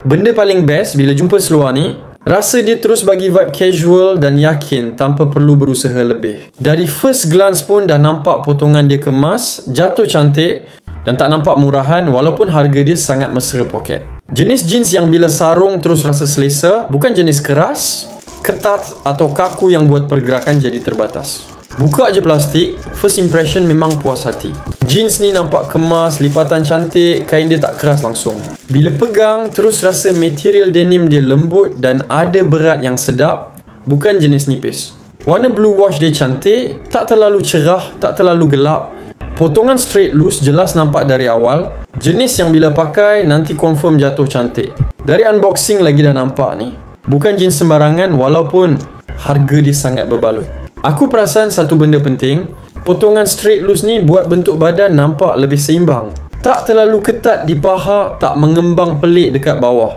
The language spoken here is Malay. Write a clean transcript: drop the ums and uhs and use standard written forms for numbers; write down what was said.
Benda paling best bila jumpa seluar ni, rasa dia terus bagi vibe casual dan yakin tanpa perlu berusaha lebih. Dari first glance pun dah nampak potongan dia kemas, jatuh cantik dan tak nampak murahan walaupun harga dia sangat mesra poket. Jenis jeans yang bila sarung terus rasa selesa, bukan jenis keras, ketat atau kaku yang buat pergerakan jadi terbatas. Buka je plastik, first impression memang puas hati. Jeans ni nampak kemas, lipatan cantik, kain dia tak keras langsung. Bila pegang, terus rasa material denim dia lembut dan ada berat yang sedap, bukan jenis nipis. Warna blue wash dia cantik, tak terlalu cerah, tak terlalu gelap. Potongan straight loose jelas nampak dari awal. Jenis yang bila pakai nanti confirm jatuh cantik. Dari unboxing lagi dah nampak ni. Bukan jeans sembarangan walaupun harga dia sangat berbaloi. Aku perasan satu benda penting, potongan straight loose ni buat bentuk badan nampak lebih seimbang. Tak terlalu ketat di paha, tak mengembang pelik dekat bawah.